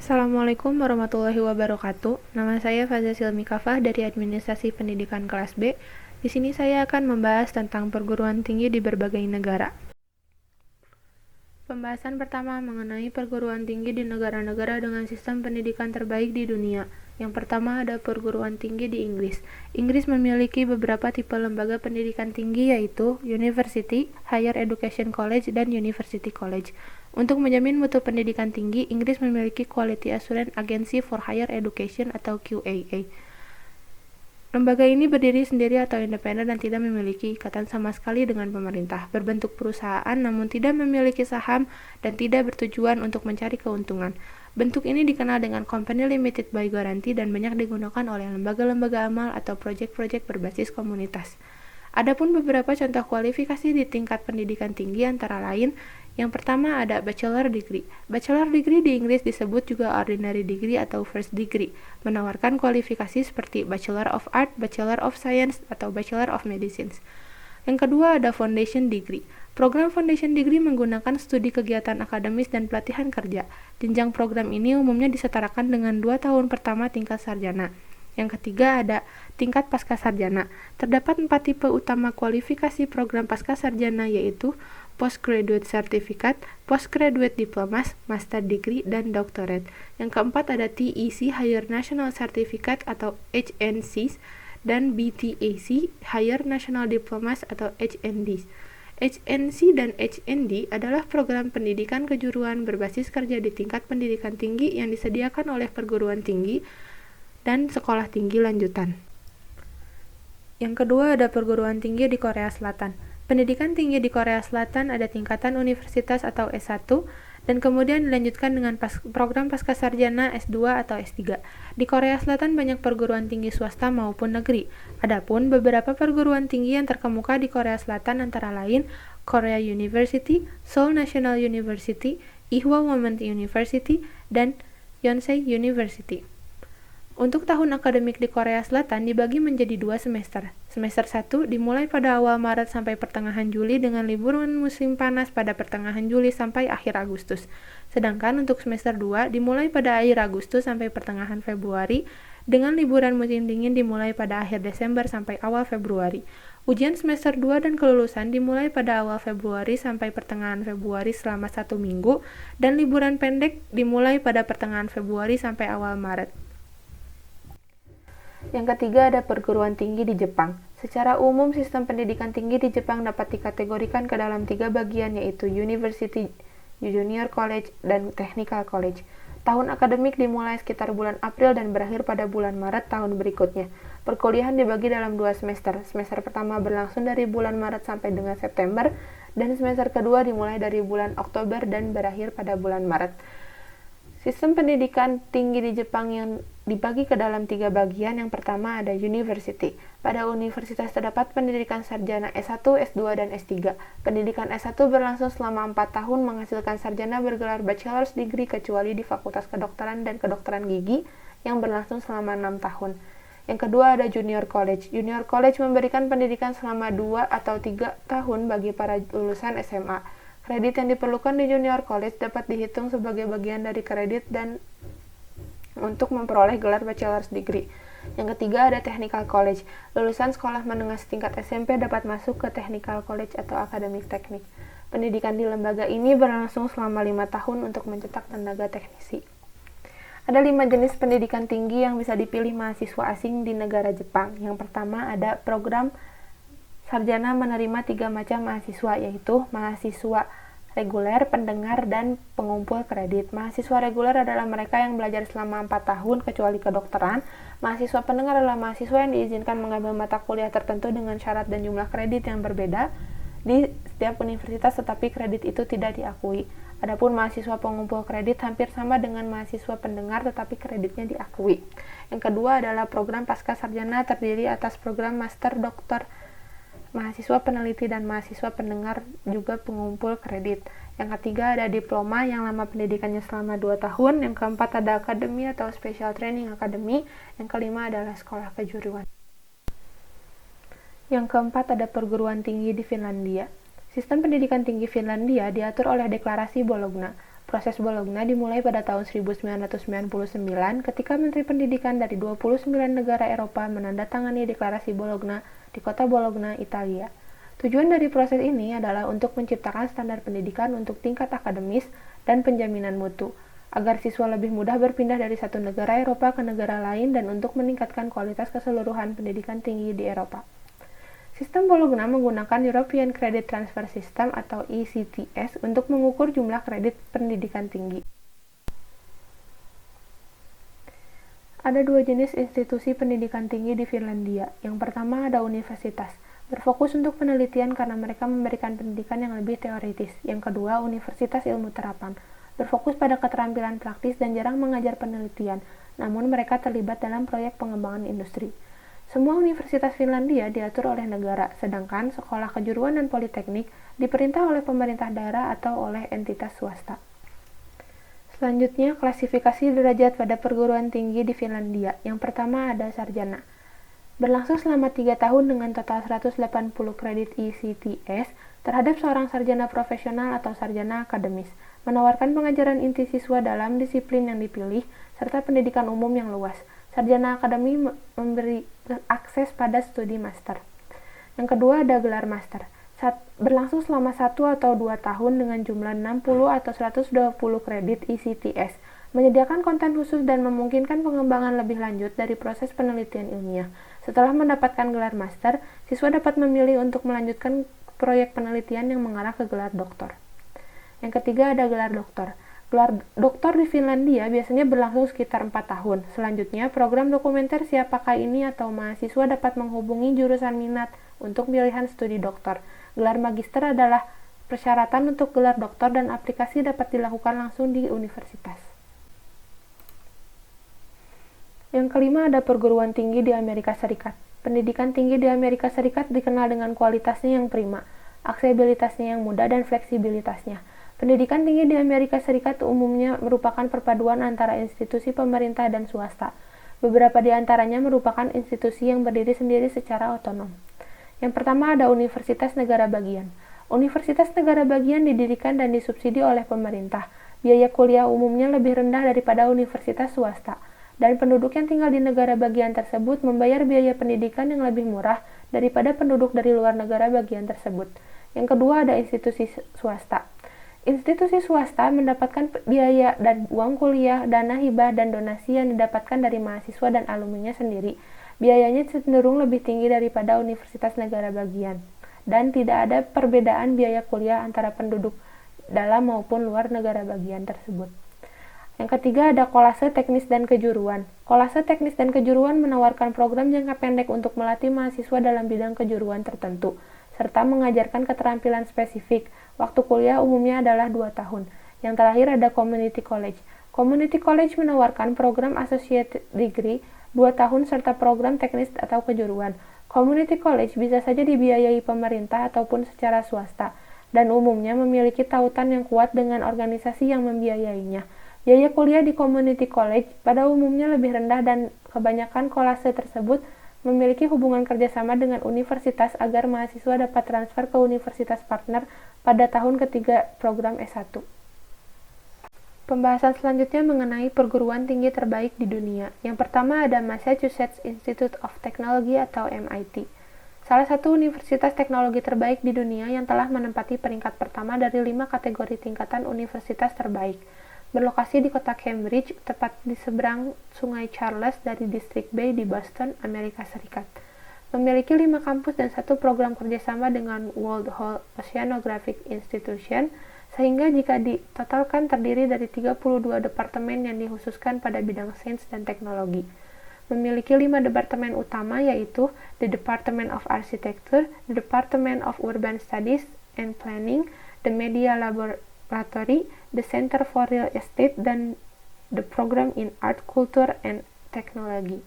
Assalamualaikum warahmatullahi wabarakatuh. Nama saya Fazia Silmi Kafah dari Administrasi Pendidikan kelas B. Di sini saya akan membahas tentang perguruan tinggi di berbagai negara. Pembahasan pertama mengenai perguruan tinggi di negara-negara dengan sistem pendidikan terbaik di dunia. Yang pertama ada perguruan tinggi di Inggris. Inggris memiliki beberapa tipe lembaga pendidikan tinggi yaitu University, Higher Education College, dan University College. Untuk menjamin mutu pendidikan tinggi, Inggris memiliki Quality Assurance Agency for Higher Education atau QAA. Lembaga ini berdiri sendiri atau independen dan tidak memiliki ikatan sama sekali dengan pemerintah, berbentuk perusahaan namun tidak memiliki saham dan tidak bertujuan untuk mencari keuntungan. Bentuk ini dikenal dengan Company Limited by Guarantee dan banyak digunakan oleh lembaga-lembaga amal atau proyek-proyek berbasis komunitas. Adapun beberapa contoh kualifikasi di tingkat pendidikan tinggi antara lain, yang pertama ada Bachelor Degree. Bachelor Degree di Inggris disebut juga Ordinary Degree atau First Degree, menawarkan kualifikasi seperti Bachelor of Art, Bachelor of Science, atau Bachelor of Medicine. Yang kedua ada Foundation Degree. Program Foundation Degree menggunakan studi kegiatan akademis dan pelatihan kerja. Jenjang program ini umumnya disetarakan dengan 2 tahun pertama tingkat sarjana. Yang ketiga ada tingkat pascasarjana. Terdapat 4 tipe utama kualifikasi program pascasarjana yaitu Postgraduate Certificate, Postgraduate Diplomas, Master Degree, dan Doctorate. Yang keempat ada TEC Higher National Certificate atau HNCs dan BTAC Higher National Diplomas atau HNDs. HNC dan HND adalah program pendidikan kejuruan berbasis kerja di tingkat pendidikan tinggi yang disediakan oleh perguruan tinggi dan sekolah tinggi lanjutan. Yang kedua ada perguruan tinggi di Korea Selatan. Pendidikan tinggi di Korea Selatan ada tingkatan universitas atau S1 dan kemudian dilanjutkan dengan program pascasarjana S2 atau S3. Di Korea Selatan banyak perguruan tinggi swasta maupun negeri. Adapun beberapa perguruan tinggi yang terkemuka di Korea Selatan antara lain Korea University, Seoul National University, Ewha Women's University, dan Yonsei University. Untuk tahun akademik di Korea Selatan dibagi menjadi 2 semester. Semester 1 dimulai pada awal Maret sampai pertengahan Juli dengan liburan musim panas pada pertengahan Juli sampai akhir Agustus. Sedangkan untuk semester 2 dimulai pada akhir Agustus sampai pertengahan Februari dengan liburan musim dingin dimulai pada akhir Desember sampai awal Februari. Ujian semester 2 dan kelulusan dimulai pada awal Februari sampai pertengahan Februari selama 1 minggu dan liburan pendek dimulai pada pertengahan Februari sampai awal Maret. Yang ketiga ada perguruan tinggi di Jepang. Secara umum, sistem pendidikan tinggi di Jepang dapat dikategorikan ke dalam 3 bagian yaitu University, Junior College, dan Technical College. Tahun akademik dimulai sekitar bulan April dan berakhir pada bulan Maret tahun berikutnya. Perkuliahan dibagi dalam 2 semester. Semester pertama berlangsung dari bulan Maret sampai dengan September, dan semester kedua dimulai dari bulan Oktober dan berakhir pada bulan Maret. Sistem pendidikan tinggi di Jepang yang dibagi ke dalam 3 bagian. Yang pertama ada University. Pada universitas terdapat pendidikan sarjana S1, S2, dan S3. Pendidikan S1 berlangsung selama 4 tahun menghasilkan sarjana bergelar Bachelor's Degree kecuali di Fakultas Kedokteran dan Kedokteran Gigi yang berlangsung selama 6 tahun. Yang kedua ada Junior College. Junior College memberikan pendidikan selama 2 atau 3 tahun bagi para lulusan SMA. Kredit yang diperlukan di Junior College dapat dihitung sebagai bagian dari kredit dan untuk memperoleh gelar Bachelor's Degree. Yang ketiga ada Technical College. Lulusan sekolah menengah setingkat SMP dapat masuk ke Technical College atau akademik teknik. Pendidikan di lembaga ini berlangsung selama 5 tahun untuk mencetak tenaga teknisi. Ada 5 jenis pendidikan tinggi yang bisa dipilih mahasiswa asing di negara Jepang. Yang pertama ada program sarjana menerima 3 macam mahasiswa yaitu mahasiswa reguler, pendengar, dan pengumpul kredit. Mahasiswa reguler adalah mereka yang belajar selama 4 tahun kecuali kedokteran. Mahasiswa pendengar adalah mahasiswa yang diizinkan mengambil mata kuliah tertentu dengan syarat dan jumlah kredit yang berbeda di setiap universitas tetapi kredit itu tidak diakui. Adapun mahasiswa pengumpul kredit hampir sama dengan mahasiswa pendengar tetapi kreditnya diakui. Yang kedua adalah program pascasarjana terdiri atas program master, doktor, mahasiswa peneliti, dan mahasiswa pendengar juga pengumpul kredit. Yang ketiga ada diploma yang lama pendidikannya selama 2 tahun. Yang keempat ada akademi atau special training academy. Yang kelima adalah sekolah kejuruan. Yang keempat ada perguruan tinggi di Finlandia. Sistem pendidikan tinggi Finlandia diatur oleh Deklarasi Bologna. Proses Bologna dimulai pada tahun 1999 ketika Menteri Pendidikan dari 29 negara Eropa menandatangani Deklarasi Bologna di kota Bologna, Italia. Tujuan dari proses ini adalah untuk menciptakan standar pendidikan untuk tingkat akademis dan penjaminan mutu, agar siswa lebih mudah berpindah dari satu negara Eropa ke negara lain dan untuk meningkatkan kualitas keseluruhan pendidikan tinggi di Eropa. Sistem Bologna menggunakan European Credit Transfer System atau ECTS untuk mengukur jumlah kredit pendidikan tinggi. Ada dua jenis institusi pendidikan tinggi di Finlandia. Yang pertama ada universitas, berfokus untuk penelitian karena mereka memberikan pendidikan yang lebih teoritis. Yang kedua, universitas ilmu terapan, berfokus pada keterampilan praktis dan jarang mengajar penelitian, namun mereka terlibat dalam proyek pengembangan industri. Semua universitas Finlandia diatur oleh negara, sedangkan sekolah kejuruan dan politeknik diperintah oleh pemerintah daerah atau oleh entitas swasta. Selanjutnya, klasifikasi derajat pada perguruan tinggi di Finlandia. Yang pertama ada sarjana. Berlangsung selama 3 tahun dengan total 180 kredit ECTS terhadap seorang sarjana profesional atau sarjana akademis, menawarkan pengajaran inti siswa dalam disiplin yang dipilih, serta pendidikan umum yang luas. Sarjana akademi memberi akses pada studi master. Yang kedua ada gelar master. Berlangsung selama 1 atau 2 tahun dengan jumlah 60 atau 120 kredit ECTS, menyediakan konten khusus dan memungkinkan pengembangan lebih lanjut dari proses penelitian ilmiah. Setelah mendapatkan gelar master, siswa dapat memilih untuk melanjutkan proyek penelitian yang mengarah ke gelar doktor. Yang ketiga ada gelar doktor. Gelar doktor di Finlandia biasanya berlangsung sekitar 4 tahun. Selanjutnya, program dokumenter siapakah ini atau mahasiswa dapat menghubungi jurusan minat untuk pilihan studi doktor. Gelar magister adalah persyaratan untuk gelar doktor dan aplikasi dapat dilakukan langsung di universitas. Yang kelima ada perguruan tinggi di Amerika Serikat. Pendidikan tinggi di Amerika Serikat dikenal dengan kualitasnya yang prima, aksesibilitasnya yang mudah, dan fleksibilitasnya. Pendidikan tinggi di Amerika Serikat umumnya merupakan perpaduan antara institusi pemerintah dan swasta. Beberapa di antaranya merupakan institusi yang berdiri sendiri secara otonom. Yang pertama ada Universitas Negara Bagian. Universitas Negara Bagian didirikan dan disubsidi oleh pemerintah. Biaya kuliah umumnya lebih rendah daripada universitas swasta, dan penduduk yang tinggal di negara bagian tersebut membayar biaya pendidikan yang lebih murah daripada penduduk dari luar negara bagian tersebut. Yang kedua ada institusi swasta. Institusi swasta mendapatkan biaya dan uang kuliah, dana hibah, dan donasi yang didapatkan dari mahasiswa dan alumninya sendiri. Biayanya cenderung lebih tinggi daripada universitas negara bagian, dan tidak ada perbedaan biaya kuliah antara penduduk dalam maupun luar negara bagian tersebut. Yang ketiga ada kolase teknis dan kejuruan. Kolase teknis dan kejuruan menawarkan program jangka pendek untuk melatih mahasiswa dalam bidang kejuruan tertentu, serta mengajarkan keterampilan spesifik. Waktu kuliah umumnya adalah 2 tahun. Yang terakhir ada community college. Community college menawarkan program associate degree 2 tahun serta program teknis atau kejuruan. Community college bisa saja dibiayai pemerintah ataupun secara swasta, dan umumnya memiliki tautan yang kuat dengan organisasi yang membiayainya. Biaya kuliah di community college pada umumnya lebih rendah dan kebanyakan kolase tersebut memiliki hubungan kerjasama dengan universitas agar mahasiswa dapat transfer ke universitas partner pada tahun ketiga program S1. Pembahasan selanjutnya mengenai perguruan tinggi terbaik di dunia. Yang pertama ada Massachusetts Institute of Technology atau MIT. Salah satu universitas teknologi terbaik di dunia yang telah menempati peringkat pertama dari 5 kategori tingkatan universitas terbaik. Berlokasi di kota Cambridge, tepat di seberang Sungai Charles dari distrik Bay di Boston, Amerika Serikat. Memiliki 5 kampus dan 1 program kerjasama dengan World Hall Oceanographic Institution, sehingga jika ditotalkan terdiri dari 32 departemen yang dikhususkan pada bidang sains dan teknologi. Memiliki 5 departemen utama yaitu the Department of Architecture, the Department of Urban Studies and Planning, the Media Laboratory, the Center for Real Estate, dan the Program in Art, Culture, and Technology.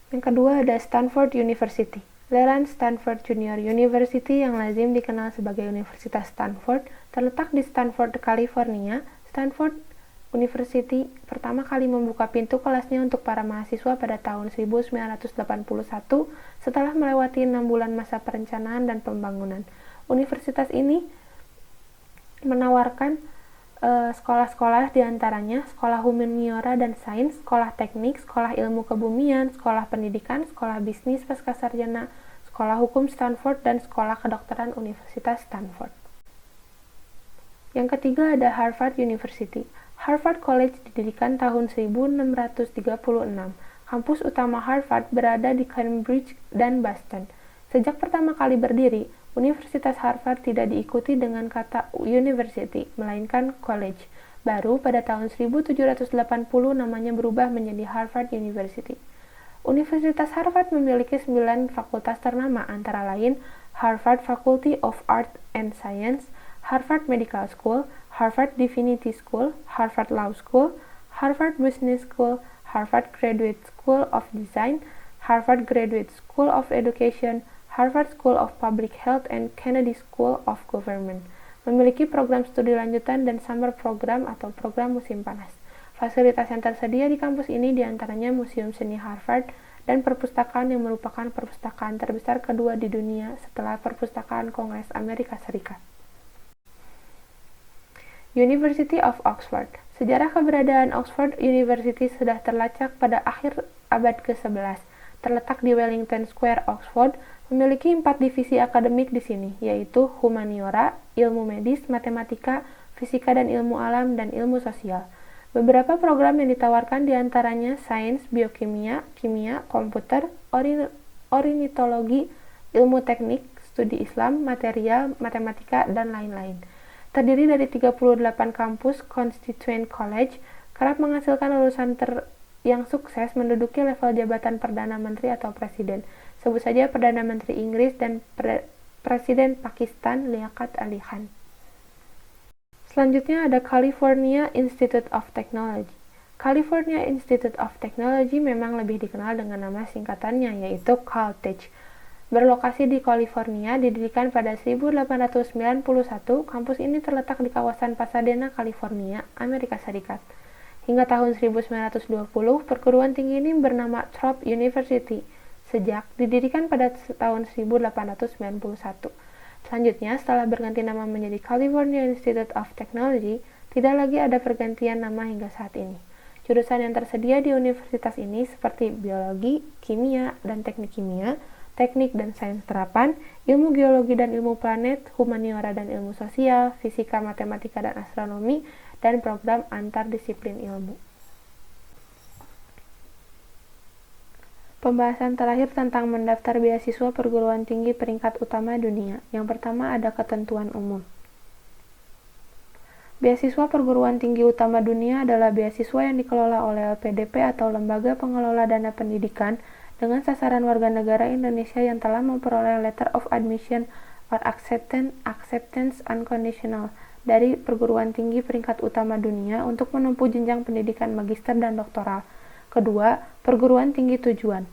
Yang kedua ada Stanford University. Leland Stanford Junior University yang lazim dikenal sebagai Universitas Stanford terletak di Stanford, California. Stanford University pertama kali membuka pintu kelasnya untuk para mahasiswa pada tahun 1981 setelah melewati 6 bulan masa perencanaan dan pembangunan. Universitas ini menawarkan sekolah-sekolah diantaranya sekolah humaniora dan sains, sekolah teknik, sekolah ilmu kebumian, sekolah pendidikan, sekolah bisnis pascasarjana, sekolah hukum Stanford, dan sekolah kedokteran Universitas Stanford. Yang ketiga ada Harvard University. Harvard College didirikan tahun 1636. Kampus utama Harvard berada di Cambridge dan Boston. Sejak pertama kali berdiri, Universitas Harvard tidak diikuti dengan kata university, melainkan college. Baru pada tahun 1780 namanya berubah menjadi Harvard University. Universitas Harvard memiliki 9 fakultas ternama, antara lain Harvard Faculty of Art and Science, Harvard Medical School, Harvard Divinity School, Harvard Law School, Harvard Business School, Harvard Graduate School of Design, Harvard Graduate School of Education, Harvard School of Public Health, and Kennedy School of Government. Memiliki program studi lanjutan dan summer program atau program musim panas. Fasilitas yang tersedia di kampus ini diantaranya Museum Seni Harvard dan perpustakaan yang merupakan perpustakaan terbesar kedua di dunia setelah Perpustakaan Kongres Amerika Serikat. University of Oxford. Sejarah keberadaan Oxford University sudah terlacak pada akhir abad ke-11. Terletak di Wellington Square, Oxford, memiliki 4 divisi akademik di sini, yaitu humaniora, ilmu medis, matematika, fisika dan ilmu alam, dan ilmu sosial. Beberapa program yang ditawarkan diantaranya sains, biokimia, kimia, komputer, ornitologi, ilmu teknik, studi Islam, material, matematika, dan lain-lain. Terdiri dari 38 kampus, Constituent College kerap menghasilkan lulusan yang sukses menduduki level jabatan Perdana Menteri atau Presiden. Sebut saja Perdana Menteri Inggris dan Presiden Pakistan Liaquat Ali Khan. Selanjutnya ada California Institute of Technology. California Institute of Technology memang lebih dikenal dengan nama singkatannya, yaitu Caltech. Berlokasi di California, didirikan pada 1891, kampus ini terletak di kawasan Pasadena, California, Amerika Serikat. Hingga tahun 1920, perguruan tinggi ini bernama Thorpe University, sejak didirikan pada tahun 1891. Selanjutnya, setelah berganti nama menjadi California Institute of Technology, tidak lagi ada pergantian nama hingga saat ini. Jurusan yang tersedia di universitas ini seperti biologi, kimia, dan teknik kimia, teknik dan sains terapan, ilmu geologi dan ilmu planet, humaniora dan ilmu sosial, fisika, matematika, dan astronomi, dan program antardisiplin ilmu. Pembahasan terakhir tentang mendaftar beasiswa perguruan tinggi peringkat utama dunia. Yang pertama ada ketentuan umum. Beasiswa perguruan tinggi utama dunia adalah beasiswa yang dikelola oleh LPDP atau Lembaga Pengelola Dana Pendidikan dengan sasaran warga negara Indonesia yang telah memperoleh Letter of Admission or Acceptance Unconditional dari perguruan tinggi peringkat utama dunia untuk menempuh jenjang pendidikan magister dan doktoral. Kedua, perguruan tinggi tujuan.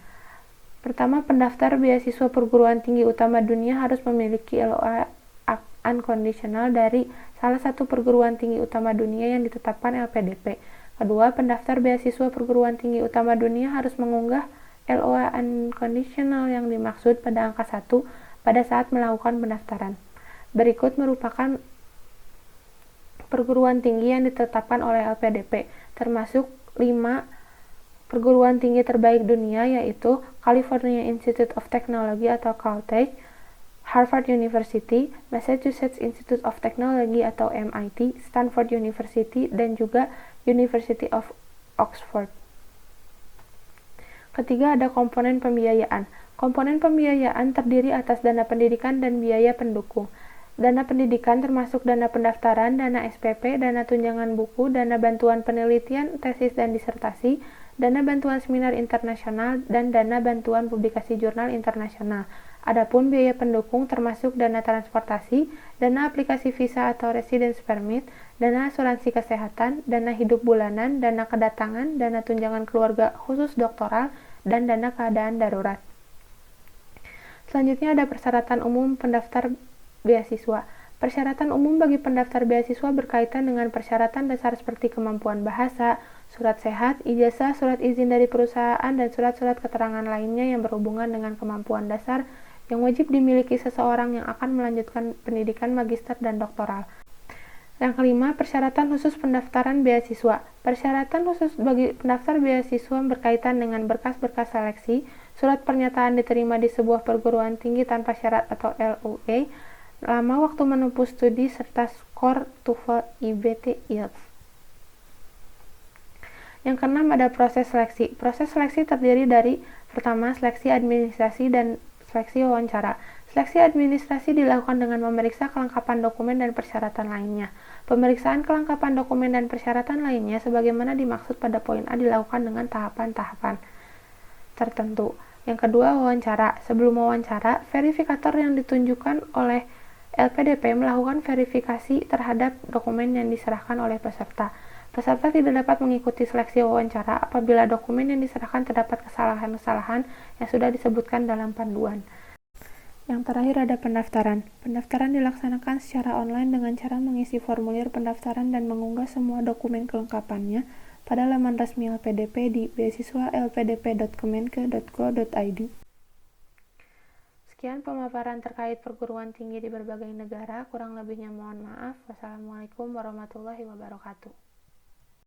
Pertama, pendaftar beasiswa perguruan tinggi utama dunia harus memiliki LOA unconditional dari salah satu perguruan tinggi utama dunia yang ditetapkan LPDP. Kedua, pendaftar beasiswa perguruan tinggi utama dunia harus mengunggah LOA unconditional yang dimaksud pada angka 1 pada saat melakukan pendaftaran. Berikut merupakan perguruan tinggi yang ditetapkan oleh LPDP, termasuk 5 perguruan tinggi terbaik dunia, yaitu California Institute of Technology atau Caltech, Harvard University, Massachusetts Institute of Technology atau MIT, Stanford University, dan juga University of Oxford. Ketiga, ada komponen pembiayaan. Komponen pembiayaan terdiri atas dana pendidikan dan biaya pendukung. Dana pendidikan termasuk dana pendaftaran, dana SPP, dana tunjangan buku, dana bantuan penelitian, tesis dan disertasi, dana bantuan seminar internasional, dan dana bantuan publikasi jurnal internasional. Adapun biaya pendukung termasuk dana transportasi, dana aplikasi visa atau residence permit, dana asuransi kesehatan, dana hidup bulanan, dana kedatangan, dana tunjangan keluarga khusus doktoral, dan dana keadaan darurat. Selanjutnya ada persyaratan umum pendaftar beasiswa. Persyaratan umum bagi pendaftar beasiswa berkaitan dengan persyaratan dasar seperti kemampuan bahasa, surat sehat, ijazah, surat izin dari perusahaan, dan surat-surat keterangan lainnya yang berhubungan dengan kemampuan dasar yang wajib dimiliki seseorang yang akan melanjutkan pendidikan magister dan doktoral. Yang kelima, persyaratan khusus pendaftaran beasiswa. Persyaratan khusus bagi pendaftar beasiswa berkaitan dengan berkas-berkas seleksi, surat pernyataan diterima di sebuah perguruan tinggi tanpa syarat atau LUE, lama waktu menempuh studi, serta skor TOEFL, IBT, IELTS. Yang keenam, ada proses seleksi. Proses seleksi terdiri dari pertama, seleksi administrasi dan seleksi wawancara. Seleksi administrasi dilakukan dengan memeriksa kelengkapan dokumen dan persyaratan lainnya. Pemeriksaan kelengkapan dokumen dan persyaratan lainnya sebagaimana dimaksud pada poin A dilakukan dengan tahapan-tahapan tertentu. Yang kedua, wawancara. Sebelum wawancara, verifikator yang ditunjukkan oleh LPDP melakukan verifikasi terhadap dokumen yang diserahkan oleh peserta. Peserta tidak dapat mengikuti seleksi wawancara apabila dokumen yang diserahkan terdapat kesalahan-kesalahan yang sudah disebutkan dalam panduan. Yang terakhir, ada pendaftaran. Pendaftaran dilaksanakan secara online dengan cara mengisi formulir pendaftaran dan mengunggah semua dokumen kelengkapannya pada laman resmi LPDP di beasiswa.lpdp.kemenke.go.id. Sekian pemaparan terkait perguruan tinggi di berbagai negara. Kurang lebihnya mohon maaf. Wassalamualaikum warahmatullahi wabarakatuh.